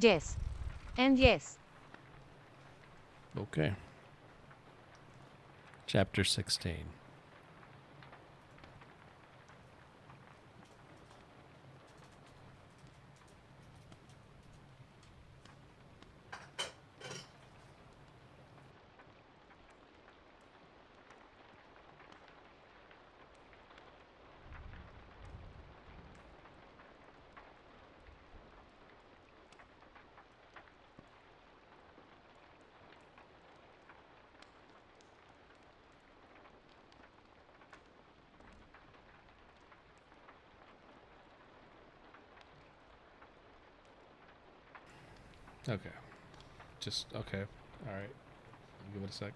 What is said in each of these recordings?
Yes, and yes. Okay. Chapter 16. Okay. Just, okay. Alright. Give it a sec.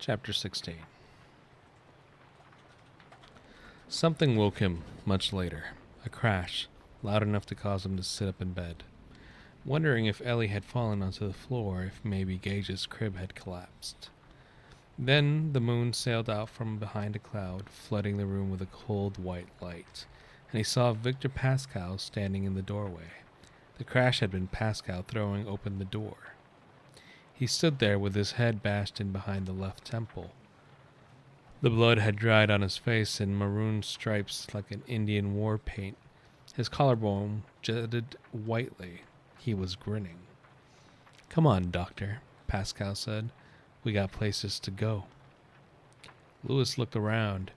Chapter 16. Something woke him much later. A crash, loud enough to cause him to sit up in bed, wondering if Ellie had fallen onto the floor, if maybe Gage's crib had collapsed. Then the moon sailed out from behind a cloud, flooding the room with a cold white light, and he saw Victor Pascal standing in the doorway. The crash had been Pascal throwing open the door. He stood there with his head bashed in behind the left temple. The blood had dried on his face in maroon stripes like an Indian war paint. His collarbone jutted whitely. He was grinning. "Come on, doctor," Pascal said. "We got places to go." Lewis looked around.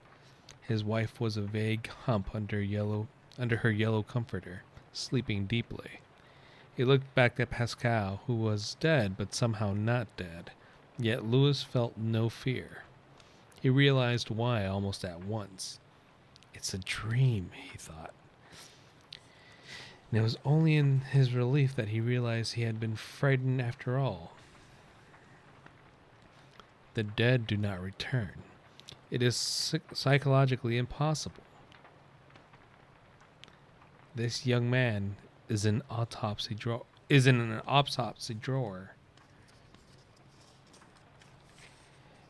His wife was a vague hump under her yellow comforter, sleeping deeply. He looked back at Pascal, who was dead but somehow not dead. Yet Lewis felt no fear. He realized why almost at once. "It's a dream," he thought. And it was only in his relief that he realized he had been frightened after all. The dead do not return. It is psychologically impossible. This young man is in an autopsy drawer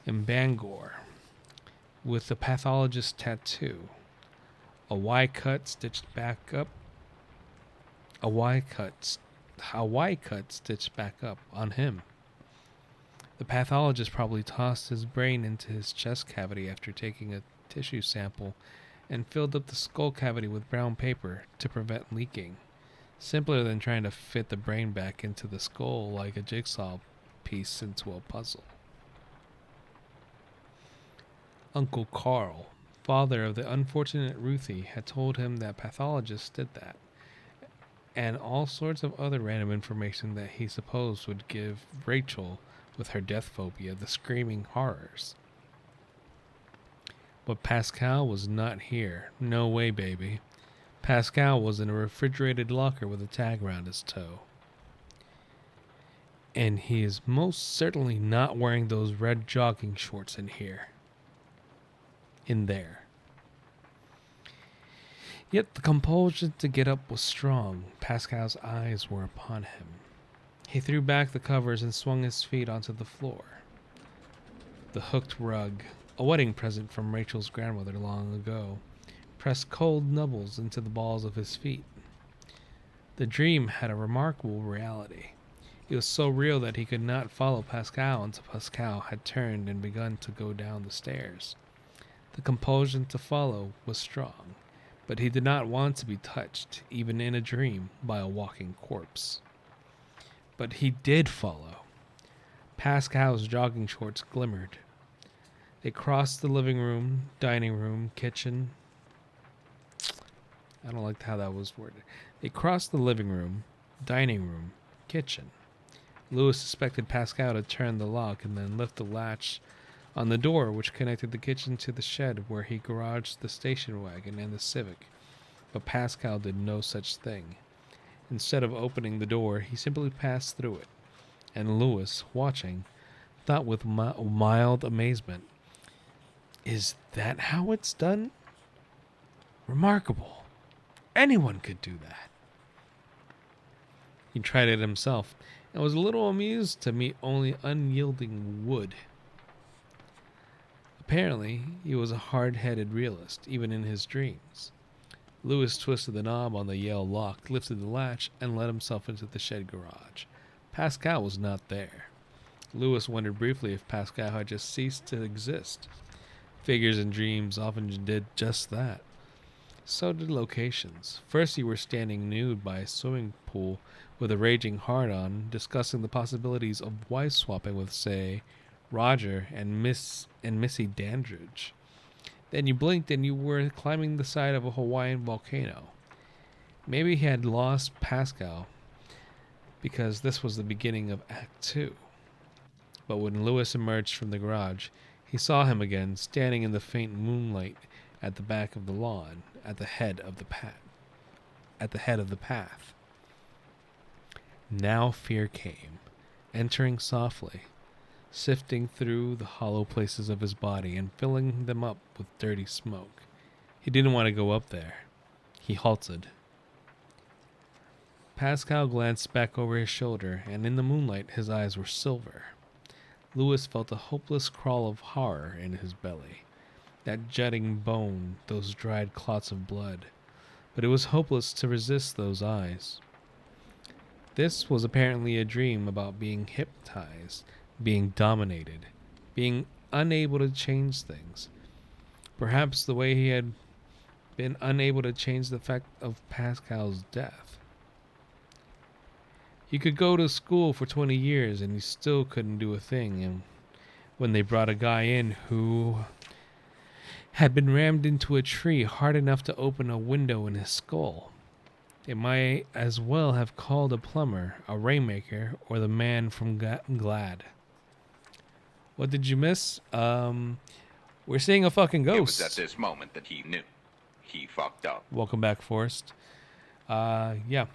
in Bangor with a pathologist tattoo, a Y cut stitched back up, a Y cut stitched back up on him. The pathologist probably tossed his brain into his chest cavity after taking a tissue sample and filled up the skull cavity with brown paper to prevent leaking. Simpler than trying to fit the brain back into the skull like a jigsaw piece into a puzzle. Uncle Carl, father of the unfortunate Ruthie, had told him that pathologists did that, and all sorts of other random information that he supposed would give Rachel, with her death phobia, the screaming horrors. But Pascal was not here. No way, baby. Pascal was in a refrigerated locker with a tag around his toe. And he is most certainly not wearing those red jogging shorts in here. In there. Yet the compulsion to get up was strong. Pascal's eyes were upon him. He threw back the covers and swung his feet onto the floor. The hooked rug, a wedding present from Rachel's grandmother long ago, pressed cold nubbles into the balls of his feet. The dream had a remarkable reality. It was so real that he could not follow Pascal until Pascal had turned and begun to go down the stairs. The compulsion to follow was strong, but he did not want to be touched, even in a dream, by a walking corpse. But he did follow. Pascal's jogging shorts glimmered. They crossed the living room, dining room, kitchen. I don't like how that was worded. They crossed the living room, dining room, kitchen. Lewis suspected Pascal to turn the lock and then lift the latch on the door which connected the kitchen to the shed where he garaged the station wagon and the Civic, but Pascal did no such thing. Instead of opening the door, he simply passed through it, and Louis, watching, thought with mild amazement, "Is that how it's done? Remarkable. Anyone could do that." He tried it himself, and was a little amused to meet only unyielding wood. Apparently, he was a hard-headed realist, even in his dreams. Louis twisted the knob on the Yale lock, lifted the latch, and let himself into the shed garage. Pascal was not there. Louis wondered briefly if Pascal had just ceased to exist. Figures in dreams often did just that. So did locations. First, you were standing nude by a swimming pool with a raging hard-on, discussing the possibilities of wife swapping with, say, Roger and Missy Dandridge. Then you blinked and you were climbing the side of a Hawaiian volcano. Maybe he had lost Pascal because this was the beginning of Act 2. But when Louis emerged from the garage, he saw him again, standing in the faint moonlight at the back of the lawn, at the head of the path. Now fear came, entering softly, sifting through the hollow places of his body and filling them up with dirty smoke. He didn't want to go up there. He halted. Pascal glanced back over his shoulder, and in the moonlight his eyes were silver. Louis felt a hopeless crawl of horror in his belly. That jutting bone, those dried clots of blood. But it was hopeless to resist those eyes. This was apparently a dream about being hypnotized, being dominated, being unable to change things. Perhaps the way he had been unable to change the fact of Pascal's death. You could go to school for 20 years and you still couldn't do a thing, and when they brought a guy in who had been rammed into a tree hard enough to open a window in his skull, they might as well have called a plumber, a rainmaker, or the man from Glad. What did you miss? We're seeing a fucking ghost. It was at this moment that he knew. He fucked up. Welcome back, Forrest. Yeah.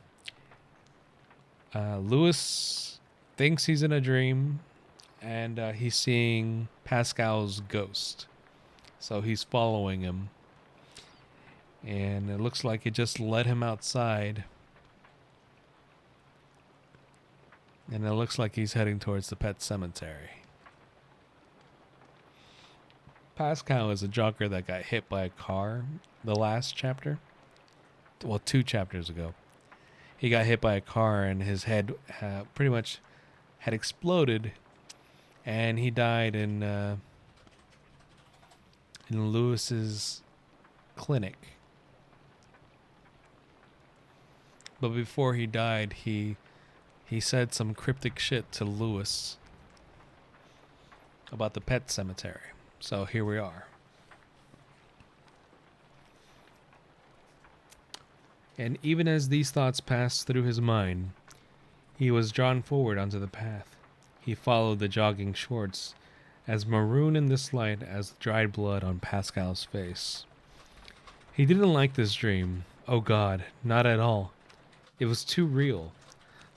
Louis thinks he's in a dream, and he's seeing Pascal's ghost. So he's following him. And it looks like it just led him outside. And it looks like he's heading towards the pet cemetery. Pascal is a jogger that got hit by a car the last chapter. Well, 2 chapters ago. He got hit by a car and his head pretty much had exploded. And he died in Louis's clinic. But before he died, he said some cryptic shit to Louis about the pet cemetery. So here we are. And even as these thoughts passed through his mind, he was drawn forward onto the path. He followed the jogging shorts, as maroon in this light as dried blood on Pascal's face. He didn't like this dream. Oh God, not at all. It was too real.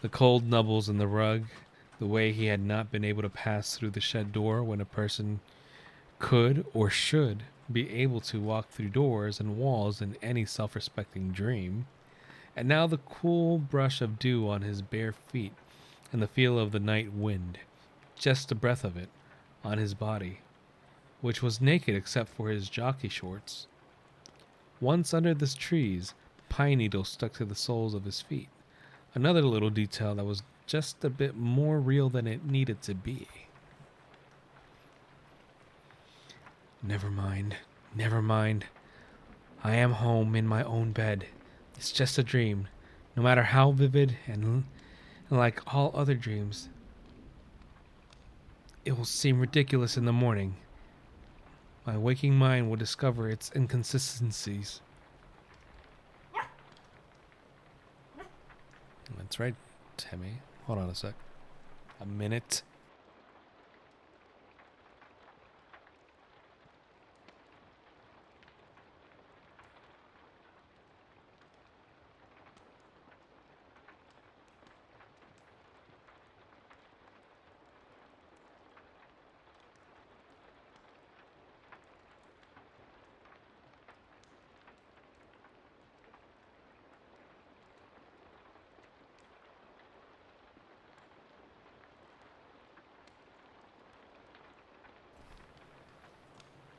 The cold nubbles in the rug, the way he had not been able to pass through the shed door when a person could or should be able to walk through doors and walls in any self-respecting dream. And now the cool brush of dew on his bare feet and the feel of the night wind, just a breath of it, on his body, which was naked except for his jockey shorts. Once under the trees, pine needles stuck to the soles of his feet. Another little detail that was just a bit more real than it needed to be. Never mind. Never mind. I am home in my own bed. It's just a dream, no matter how vivid and like all other dreams. It will seem ridiculous in the morning. My waking mind will discover its inconsistencies. That's right, Timmy. Hold on a sec. A minute.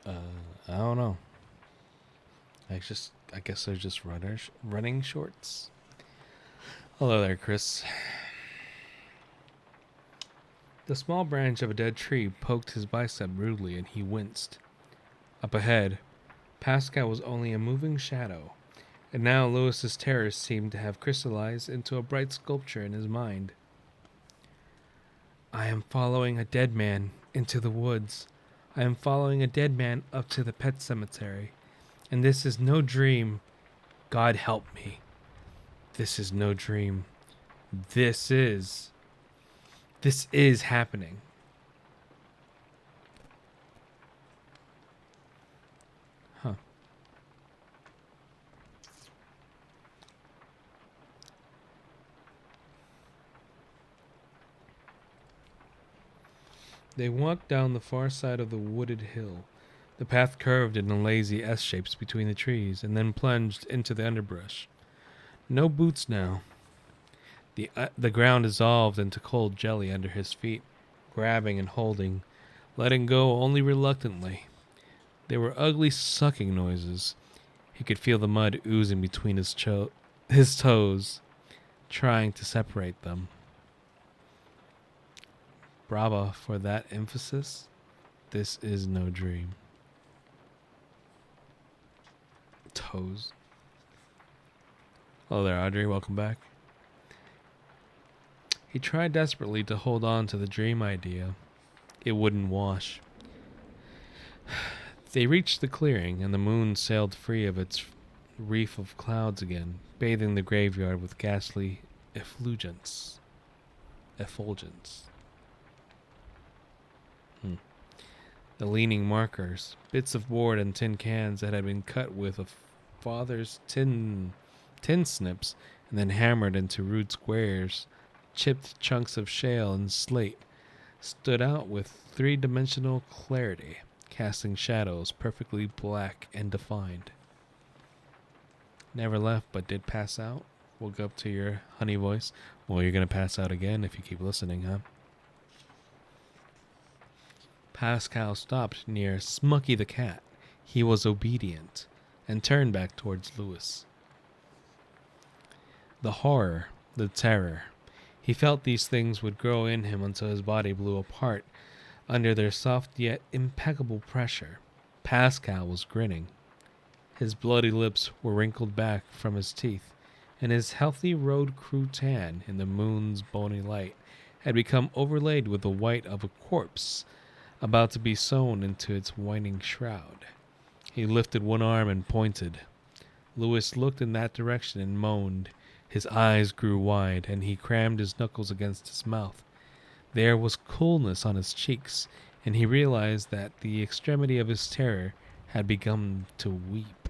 I don't know. I guess they're just running shorts. Hello there, Chris. The small branch of a dead tree poked his bicep rudely, and he winced. Up ahead, Pascal was only a moving shadow, and now Lewis's terrors seemed to have crystallized into a bright sculpture in his mind. I am following a dead man into the woods. I am following a dead man up to the pet cemetery. And this is no dream. God help me. This is no dream. This is happening. Huh. They walked down the far side of the wooded hill. The path curved in lazy S shapes between the trees and then plunged into the underbrush. No boots now. The ground dissolved into cold jelly under his feet, grabbing and holding, letting go only reluctantly. They were ugly sucking noises. He could feel the mud oozing between his toes, trying to separate them. Bravo for that emphasis. This is no dream. Toes. Hello there, Audrey. Welcome back. He tried desperately to hold on to the dream idea. It wouldn't wash. They reached the clearing, and the moon sailed free of its reef of clouds again, bathing the graveyard with ghastly effulgence. The leaning markers, bits of board and tin cans that had been cut with a father's tin snips and then hammered into rude squares, chipped chunks of shale and slate, stood out with three-dimensional clarity, casting shadows perfectly black and defined. Never left but did pass out? Woke up to your honey voice. Well, you're going to pass out again if you keep listening, huh? Pascal stopped near Smucky the cat. He was obedient, and turned back towards Lewis. The horror, the terror. He felt these things would grow in him until his body blew apart under their soft yet impeccable pressure. Pascal was grinning. His bloody lips were wrinkled back from his teeth, and his healthy road crew tan in the moon's bony light had become overlaid with the white of a corpse about to be sewn into its winding shroud. He lifted one arm and pointed. Lewis looked in that direction and moaned. His eyes grew wide, and he crammed his knuckles against his mouth. There was coolness on his cheeks, and he realized that the extremity of his terror had begun to weep.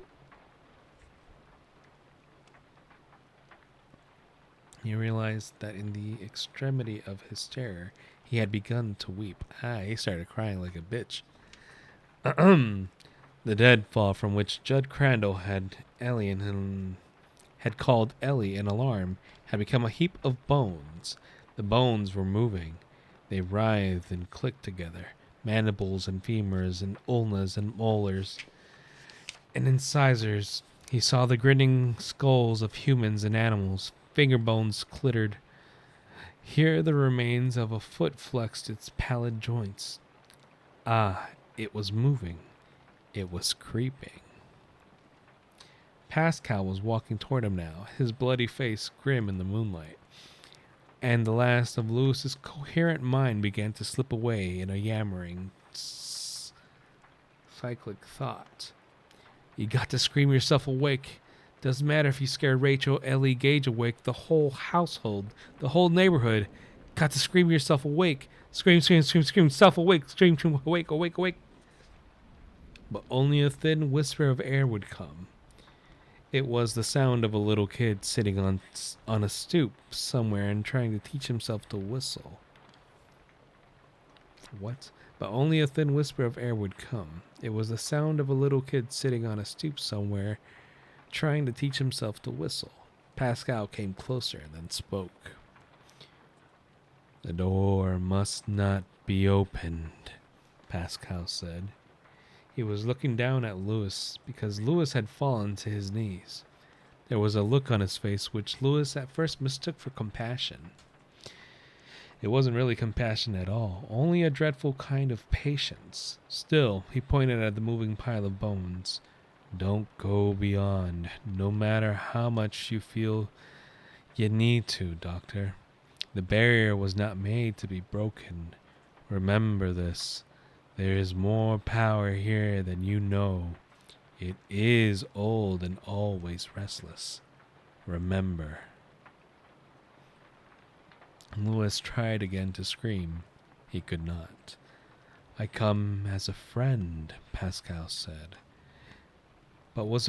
He realized that in the extremity of his terror, he had begun to weep. He started crying like a bitch. The deadfall from which Judd Crandall had called Ellie an alarm had become a heap of bones. The bones were moving. They writhed and clicked together. Mandibles and femurs and ulnas and molars and incisors. He saw the grinning skulls of humans and animals. Finger bones glittered. Here the remains of a foot flexed its pallid joints. It was moving. It was creeping. Pascal was walking toward him now, his bloody face grim in the moonlight. And the last of Lewis's coherent mind began to slip away in a yammering, cyclic thought. You got to scream yourself awake. Doesn't matter if you scare Rachel, Ellie, Gage awake, the whole household, the whole neighborhood. Got to scream yourself awake. Scream, scream, scream, scream, self awake. Scream, scream, awake, awake, awake. But only a thin whisper of air would come. It was the sound of a little kid sitting on a stoop somewhere and trying to teach himself to whistle. What? But only a thin whisper of air would come. It was the sound of a little kid sitting on a stoop somewhere trying to teach himself to whistle. Pascal came closer and then spoke. The door must not be opened, Pascal said. He was looking down at Lewis because Lewis had fallen to his knees. There was a look on his face which Lewis at first mistook for compassion. It wasn't really compassion at all, only a dreadful kind of patience. Still, he pointed at the moving pile of bones. Don't go beyond, no matter how much you feel you need to, Doctor. The barrier was not made to be broken. Remember this. There is more power here than you know. It is old and always restless. Remember. Lewis tried again to scream. He could not. I come as a friend, Pascal said. But was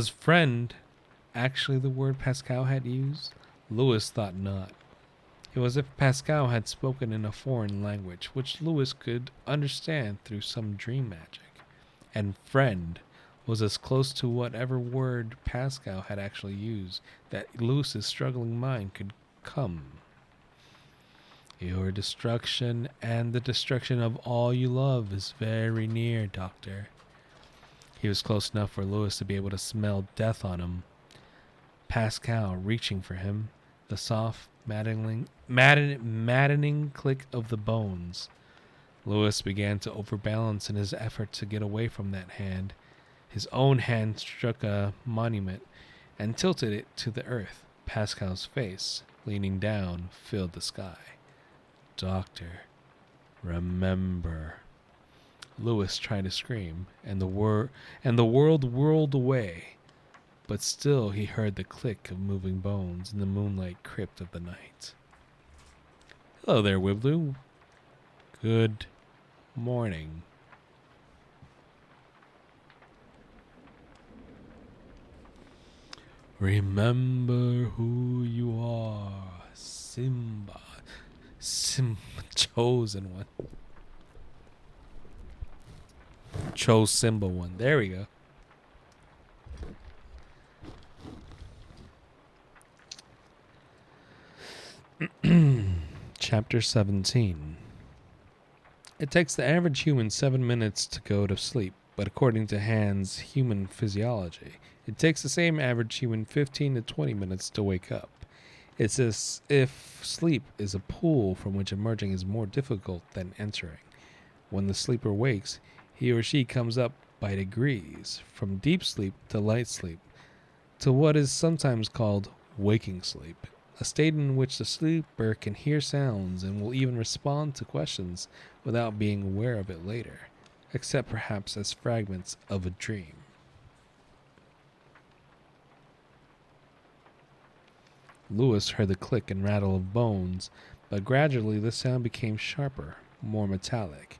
friend actually the word Pascal had used? Lewis thought not. It was as if Pascal had spoken in a foreign language, which Lewis could understand through some dream magic. And friend was as close to whatever word Pascal had actually used that Lewis's struggling mind could come. Your destruction and the destruction of all you love is very near, Doctor. He was close enough for Lewis to be able to smell death on him. Pascal reaching for him, the soft, maddening click of the bones. Lewis began to overbalance in his effort to get away from that hand. His own hand struck a monument and tilted it to the earth. Pascal's face, leaning down, filled the sky. Doctor, remember. Lewis tried to scream, and the world whirled away. But still he heard the click of moving bones in the moonlight crypt of the night. Hello there, Wibblu. Good morning. Remember who you are, Simba. Chosen one. Chose Simba one. There we go. Chapter 17. It takes the average human 7 minutes to go to sleep, but according to Hans' human physiology, it takes the same average human 15 to 20 minutes to wake up. It's as if sleep is a pool from which emerging is more difficult than entering. When the sleeper wakes, he or she comes up by degrees, from deep sleep to light sleep, to what is sometimes called waking sleep, a state in which the sleeper can hear sounds and will even respond to questions without being aware of it later, except perhaps as fragments of a dream. Lewis heard the click and rattle of bones, but gradually the sound became sharper, more metallic.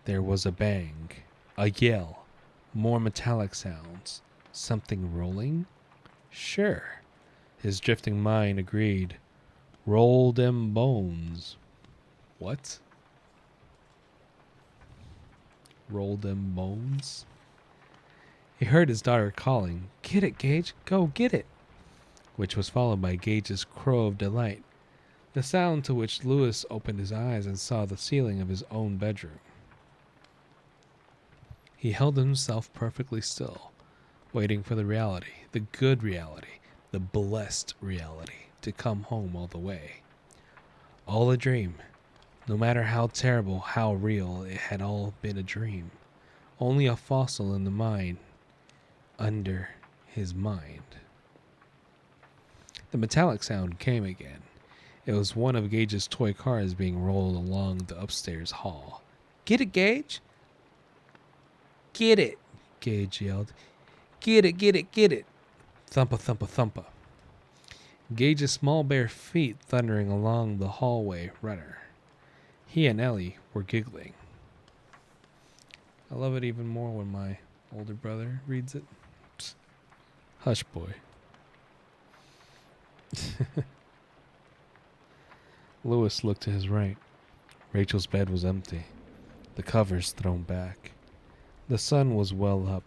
There was a bang, a yell, more metallic sounds. Something rolling? Sure. His drifting mind agreed. Roll them bones. What? Roll them bones? He heard his daughter calling, "Get it, Gage, go get it," which was followed by Gage's crow of delight, the sound to which Lewis opened his eyes and saw the ceiling of his own bedroom. He held himself perfectly still, waiting for the reality, the good reality, the blessed reality, to come home all the way. All a dream. No matter how terrible, how real, it had all been a dream. Only a fossil in the mind, under his mind. The metallic sound came again. It was one of Gage's toy cars being rolled along the upstairs hall. "Get it, Gage!" "Get it!" Gage yelled. "Get it, get it, get it!" Thumpa, thumpa, thumpa. Gage's small bare feet thundering along the hallway runner. He and Ellie were giggling. I love it even more when my older brother reads it. Psst. Hush, boy. Lewis looked to his right. Rachel's bed was empty, the covers thrown back. The sun was well up.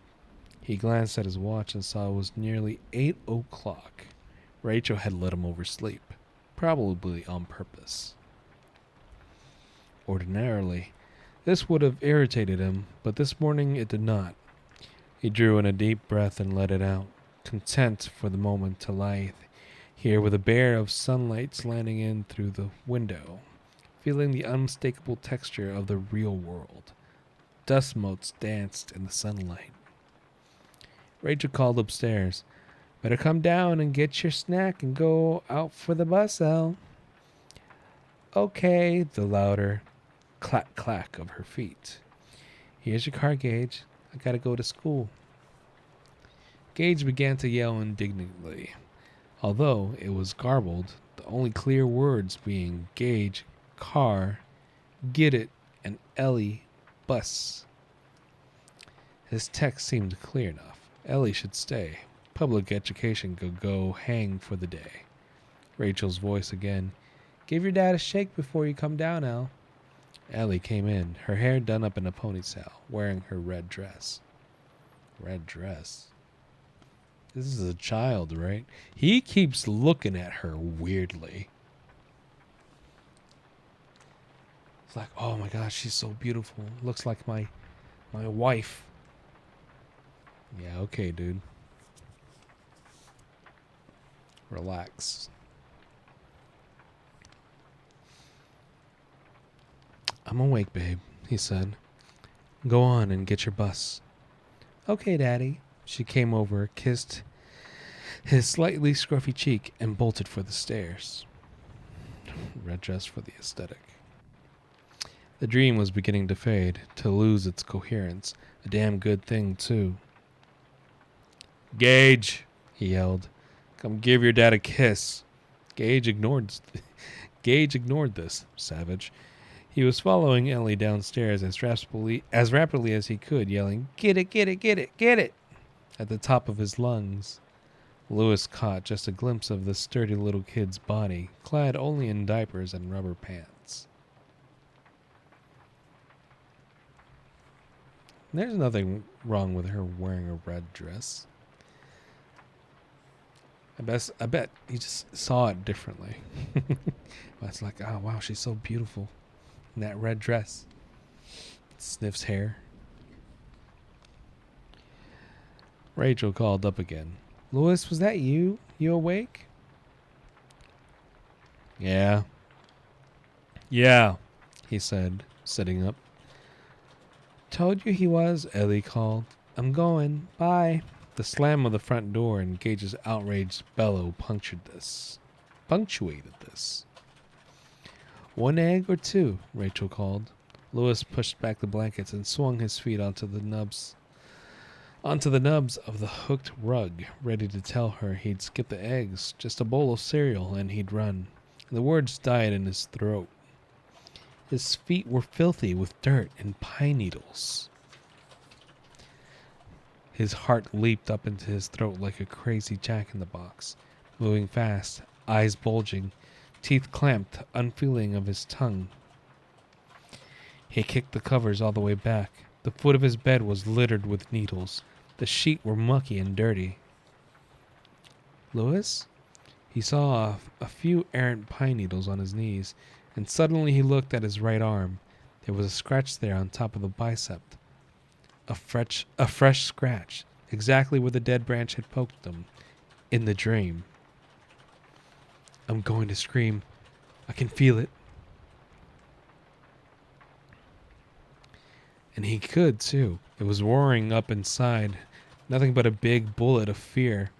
He glanced at his watch and saw it was nearly 8 o'clock. Rachel had let him oversleep, probably on purpose. Ordinarily, This would have irritated him, but this morning it did not. He drew in a deep breath and let it out, content for the moment to lie here with a bear of sunlight slanting in through the window, feeling the unmistakable texture of the real world. Dust motes danced in the sunlight. Rachel called upstairs. Better come down and get your snack and go out for the bus, Elle. Okay, the louder clack clack of her feet. Here's your car, Gage. I gotta go to school. Gage began to yell indignantly, although it was garbled, the only clear words being Gage, car, get it, and Ellie, bus. His text seemed clear enough. Ellie should stay. Public education could go hang for the day. Rachel's voice again. Give your dad a shake before you come down, Elle. Ellie came in, her hair done up in a ponytail, wearing her red dress. Red dress? This is a child, right? He keeps looking at her weirdly. It's like, oh my gosh, she's so beautiful. Looks like my wife. Yeah, okay, dude. Relax. I'm awake, babe, he said. Go on and get your bus. Okay, Daddy. She came over, kissed his slightly scruffy cheek, and bolted for the stairs. Red dress for the aesthetic. The dream was beginning to fade, to lose its coherence. A damn good thing, too. Gage, he yelled. Come give your dad a kiss. Gage ignored this, savage. He was following Ellie downstairs as rapidly as he could, yelling, Get it, get it, get it, get it, at the top of his lungs. Lewis caught just a glimpse of the sturdy little kid's body, clad only in diapers and rubber pants. There's nothing wrong with her wearing a red dress. I bet he just saw it differently. It's like, oh wow, she's so beautiful in that red dress. Sniffs hair. Rachel called up again. Louis, was that you? You awake? Yeah, he said, sitting up. Told you he was, Ellie called. I'm going. Bye. The slam of the front door and Gage's outraged bellow punctuated this. One egg or two, Rachel called. Louis pushed back the blankets and swung his feet onto the nubs of the hooked rug, ready to tell her he'd skip the eggs, just a bowl of cereal, and he'd run. The words died in his throat. His feet were filthy with dirt and pine needles. His heart leaped up into his throat like a crazy jack-in-the-box, moving fast, eyes bulging, teeth clamped, unfeeling of his tongue. He kicked the covers all the way back. The foot of his bed was littered with needles. The sheets were mucky and dirty. Louis? He saw a few errant pine needles on his knees, and suddenly he looked at his right arm. There was a scratch there on top of the bicep. A fresh scratch, exactly where the dead branch had poked him, in the dream. I'm going to scream. I can feel it. And he could, too. It was roaring up inside. Nothing but a big bullet of fear.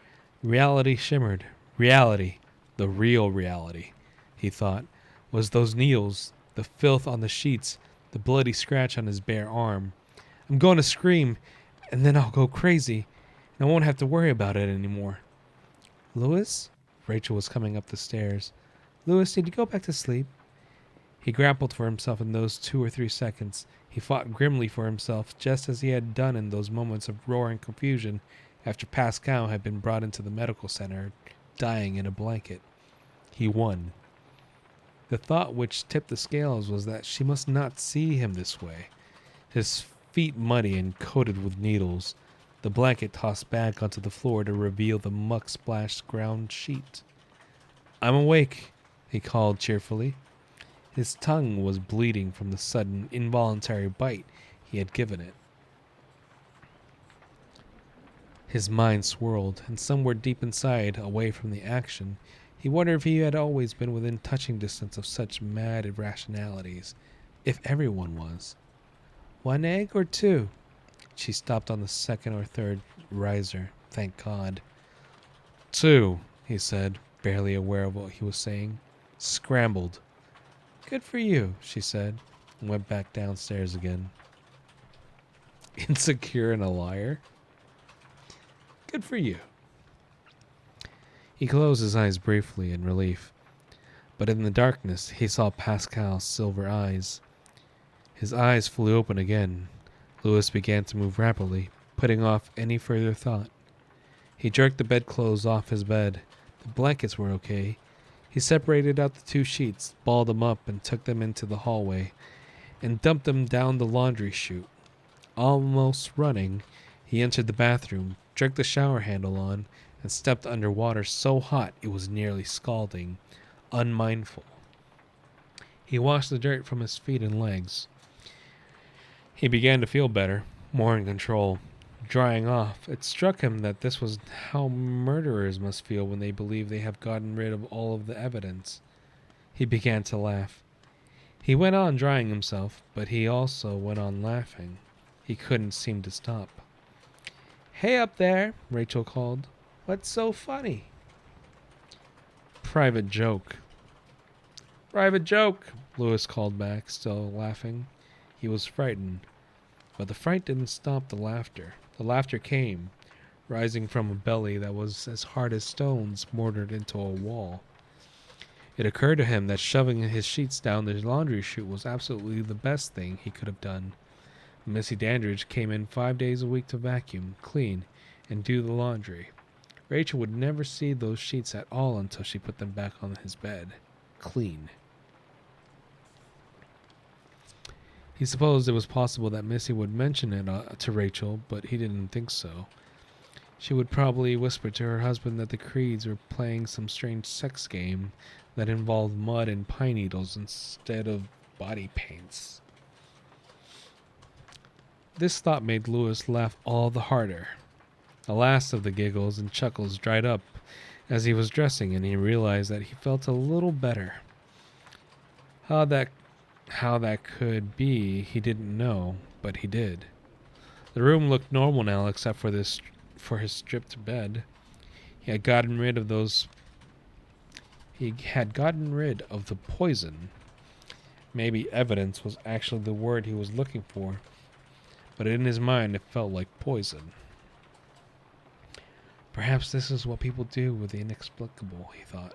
Reality shimmered. Reality. The real reality, he thought, was those needles, the filth on the sheets, the bloody scratch on his bare arm. I'm going to scream, and then I'll go crazy, and I won't have to worry about it anymore. Louis? Rachel was coming up the stairs. Louis, did you go back to sleep? He grappled for himself in those 2 or 3 seconds. He fought grimly for himself, just as he had done in those moments of roaring confusion after Pascal had been brought into the medical center, dying in a blanket. He won. The thought which tipped the scales was that she must not see him this way. His feet muddy and coated with needles, the blanket tossed back onto the floor to reveal the muck-splashed ground sheet. I'm awake, he called cheerfully. His tongue was bleeding from the sudden, involuntary bite he had given it. His mind swirled, and somewhere deep inside, away from the action, he wondered if he had always been within touching distance of such mad irrationalities, if everyone was. 1 egg or 2? She stopped on the second or third riser, thank God. 2, he said, barely aware of what he was saying. Scrambled. Good for you, she said, and went back downstairs again. Insecure and a liar? Good for you. He closed his eyes briefly in relief, but in the darkness he saw Pascal's silver eyes. His eyes flew open again. Louis began to move rapidly, putting off any further thought. He jerked the bedclothes off his bed. The blankets were okay. He separated out the 2 sheets, balled them up, and took them into the hallway, and dumped them down the laundry chute. Almost running, he entered the bathroom, jerked the shower handle on, and stepped under water so hot it was nearly scalding, unmindful. He washed the dirt from his feet and legs. He began to feel better, more in control. Drying off, it struck him that this was how murderers must feel when they believe they have gotten rid of all of the evidence. He began to laugh. He went on drying himself, but he also went on laughing. He couldn't seem to stop. Hey up there, Rachel called. What's so funny? Private joke. Private joke, Louis called back, still laughing. He was frightened, but the fright didn't stop the laughter. The laughter came, rising from a belly that was as hard as stones mortared into a wall. It occurred to him that shoving his sheets down the laundry chute was absolutely the best thing he could have done. Missy Dandridge came in 5 days a week to vacuum, clean, and do the laundry. Rachel would never see those sheets at all until she put them back on his bed, clean. He supposed it was possible that Missy would mention it to Rachel, but he didn't think so. She would probably whisper to her husband that the Creeds were playing some strange sex game that involved mud and pine needles instead of body paints. This thought made Louis laugh all the harder. The last of the giggles and chuckles dried up as he was dressing, and he realized that he felt a little better. How that could be, he didn't know, but he did. The room looked normal now, except for his stripped bed. He had gotten rid of the poison. Maybe evidence was actually the word he was looking for, but in his mind it felt like poison. Perhaps this is what people do with the inexplicable, he thought.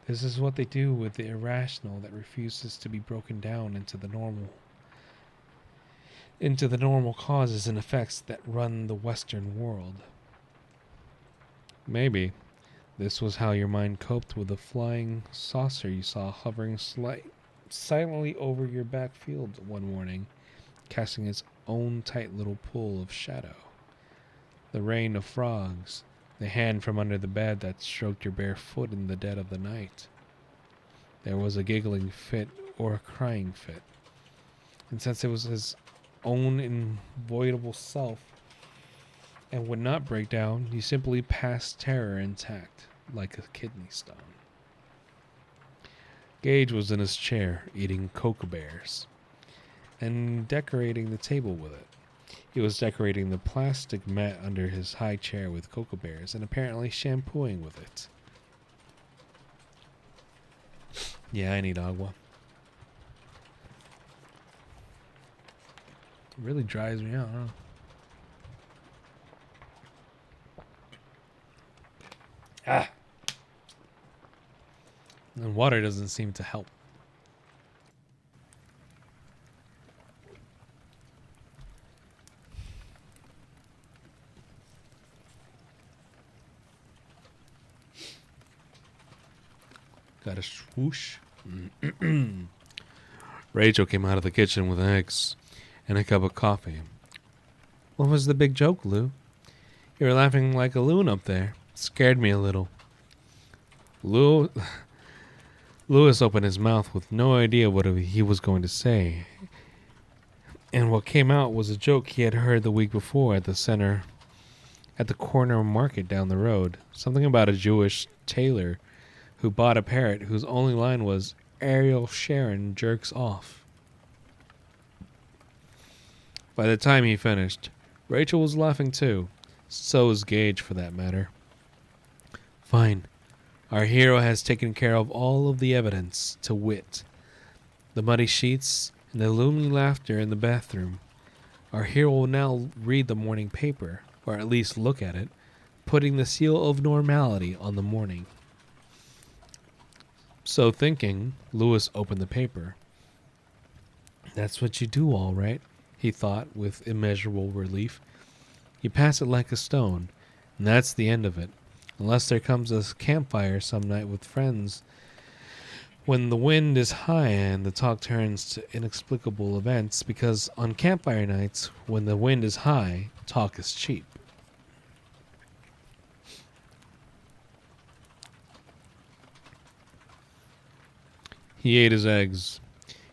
This is what they do with the irrational that refuses to be broken down into the normal causes and effects that run the Western world. Maybe this was how your mind coped with the flying saucer you saw hovering silently over your back field one morning, casting its own tight little pool of shadow. The rain of frogs, the hand from under the bed that stroked your bare foot in the dead of the night. There was a giggling fit or a crying fit. And since it was his own inviolable self and would not break down, he simply passed terror intact, like a kidney stone. Gage was in his chair, eating Cocoa Bears, and decorating the table with it. He was decorating the plastic mat under his high chair with Cocoa Bears and apparently shampooing with it. Yeah, I need agua. It really dries me out, huh? Ah! And water doesn't seem to help. Got a swoosh. Rachel came out of the kitchen with eggs and a cup of coffee. What was the big joke, Lou? You were laughing like a loon up there. It scared me a little. Lewis opened his mouth with no idea what he was going to say, and what came out was a joke he had heard the week before at the corner market down the road. Something about a Jewish tailor who bought a parrot whose only line was, "Ariel Sharon jerks off." By the time he finished, Rachel was laughing too. So was Gage, for that matter. "Fine. Our hero has taken care of all of the evidence, to wit, the muddy sheets and the looming laughter in the bathroom. Our hero will now read the morning paper, or at least look at it, putting the seal of normality on the morning." So thinking, Lewis opened the paper. "That's what you do, all right," he thought with immeasurable relief. "You pass it like a stone, and that's the end of it. Unless there comes a campfire some night with friends when the wind is high and the talk turns to inexplicable events, because on campfire nights, when the wind is high, talk is cheap." He ate his eggs.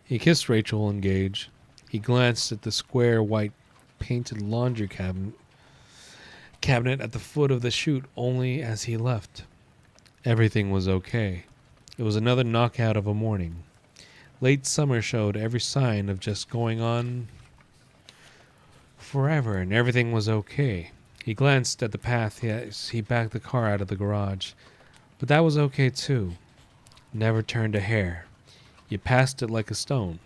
He kissed Rachel and Gage. He glanced at the square white painted laundry cabinet at the foot of the chute only as he left. Everything was okay. It was another knockout of a morning. Late summer showed every sign of just going on forever, and everything was okay. He glanced at the path as he backed the car out of the garage, but that was okay too. Never turned a hair. You passed it like a stone.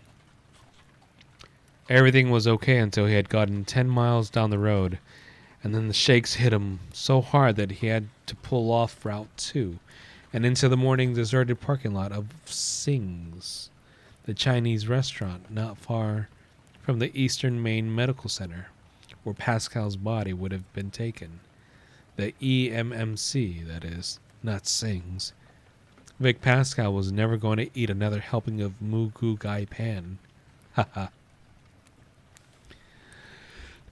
Everything was okay until he had gotten 10 miles down the road, and then the shakes hit him so hard that he had to pull off Route 2 and into the morning deserted parking lot of Sing's, the Chinese restaurant not far from the Eastern Maine Medical Center, where Pascal's body would have been taken. The EMMC, that is, not Sing's. Vic Pascal was never going to eat another helping of Moo Goo Gai Pan. Haha.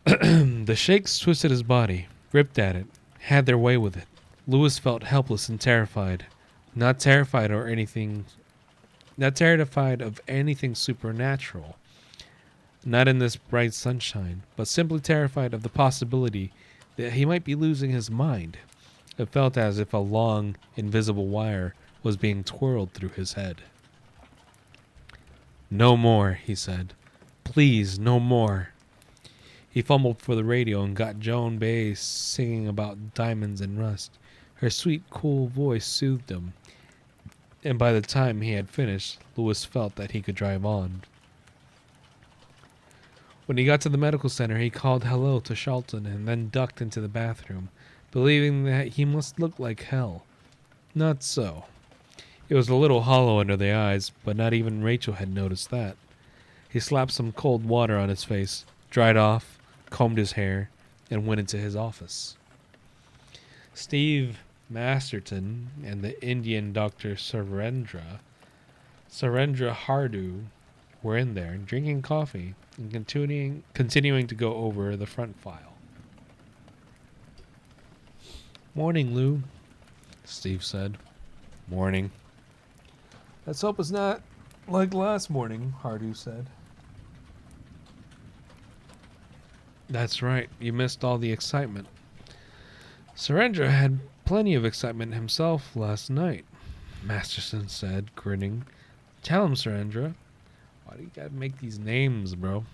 The shakes twisted his body, ripped at it, had their way with it. Lewis felt helpless and terrified. Not terrified of anything supernatural. Not in this bright sunshine, but simply terrified of the possibility that he might be losing his mind. It felt as if a long, invisible wire was being twirled through his head. "No more," he said. "Please, no more." He fumbled for the radio and got Joan Baez singing about diamonds and rust. Her sweet, cool voice soothed him, and by the time he had finished, Lewis felt that he could drive on. When he got to the medical center, he called hello to Charlton and then ducked into the bathroom, believing that he must look like hell. Not so. It was a little hollow under the eyes, but not even Rachel had noticed that. He slapped some cold water on his face, dried off, combed his hair, and went into his office. Steve Masterton and the Indian Dr. Surendra Hardu were in there, drinking coffee and continuing to go over the front file. "Morning, Lou," Steve said. "Morning." "Let's hope it's not like last morning," Hardu said. "That's right. You missed all the excitement." "Surendra had plenty of excitement himself last night," Masterson said, grinning. "Tell him, Surendra. Why do you gotta make these names, bro?"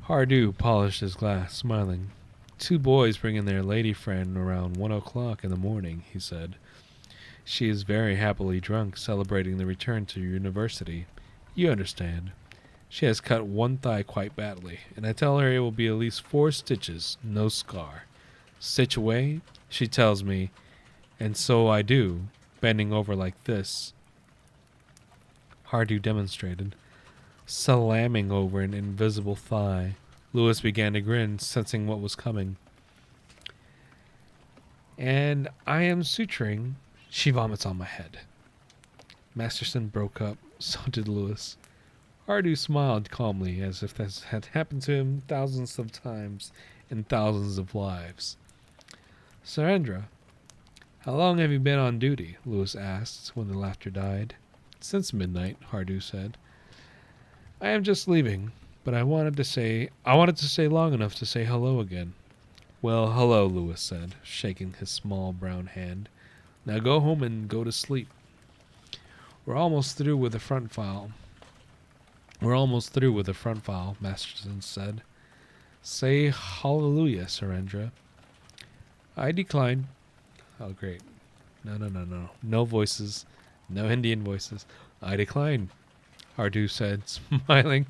Hardu polished his glass, smiling. "Two boys bringing their lady friend around 1 o'clock in the morning," he said. "She is very happily drunk, celebrating the return to university. You understand. She has cut one thigh quite badly, and I tell her it will be at least 4 stitches, no scar. Stitch away, she tells me, and so I do, bending over like this." Hardu demonstrated, slamming over an invisible thigh. Lewis began to grin, sensing what was coming. "And I am suturing. She vomits on my head." Masterson broke up. So did Lewis. Hardu smiled calmly, as if this had happened to him thousands of times in thousands of lives. "Surendra, How long have you been on duty? Lewis asked when the laughter died. Since midnight, Hardu said. I am just leaving, but I wanted to stay long enough to say hello again. Well, hello, Lewis said, shaking his small brown hand. Now go home and go to sleep. We're almost through with the front file, Masterson said. Say hallelujah, Surendra. I decline. Oh, great. No. No voices. No Indian voices. I decline, Hardu said, smiling.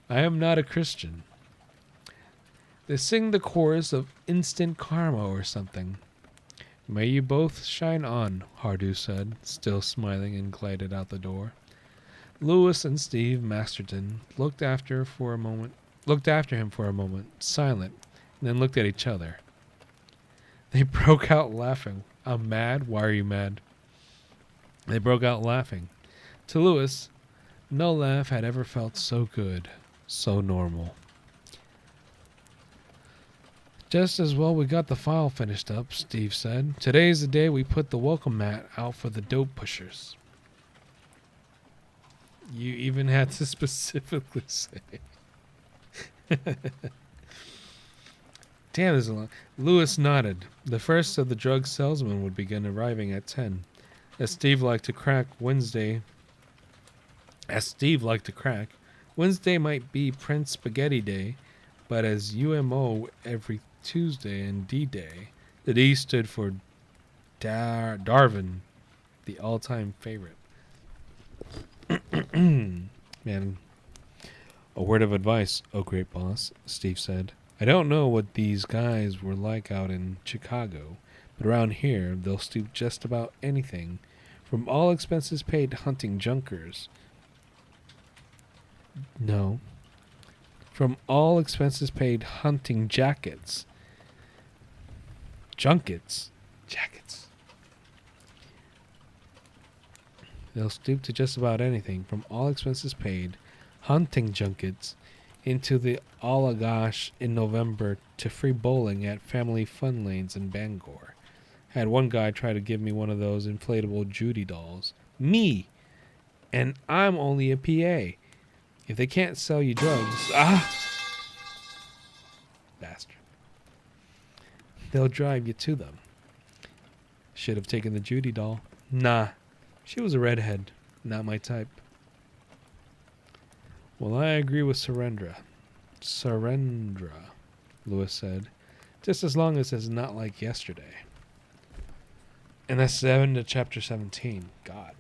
I am not a Christian. They sing the chorus of instant karma or something. May you both shine on, Hardu said, still smiling, and glided out the door. Lewis and Steve Masterton looked after him for a moment, silent, and then looked at each other. They broke out laughing. I'm mad? Why are you mad? They broke out laughing. To Lewis, no laugh had ever felt so good, so normal. Just as well we got the file finished up, Steve said. Today's the day we put the welcome mat out for the dope pushers. You even had to specifically say. Damn, there's a lot. Lewis nodded. The first of the drug salesmen would begin arriving at 10. As Steve liked to crack, Wednesday might be Prince Spaghetti Day, but as UMO every Tuesday and D-Day, the D stood for Darwin, the all-time favorite. Man, a word of advice, oh great boss, Steve said. I don't know what these guys were like out in Chicago, but around here they'll stoop just about anything, from all expenses paid hunting junkers. No. From all expenses paid hunting jackets. Junkets. Jackets. They'll stoop to just about anything, from all expenses paid, hunting junkets, into the Allagash in November to free bowling at family fun lanes in Bangor. Had one guy try to give me one of those inflatable Judy dolls. Me! And I'm only a PA. If they can't sell you drugs, bastard, they'll drive you to them. Should have taken the Judy doll. Nah, she was a redhead, not my type. Well, I agree with Surendra, Lewis said, just as long as it's not like yesterday. And that's the end of chapter 17. God.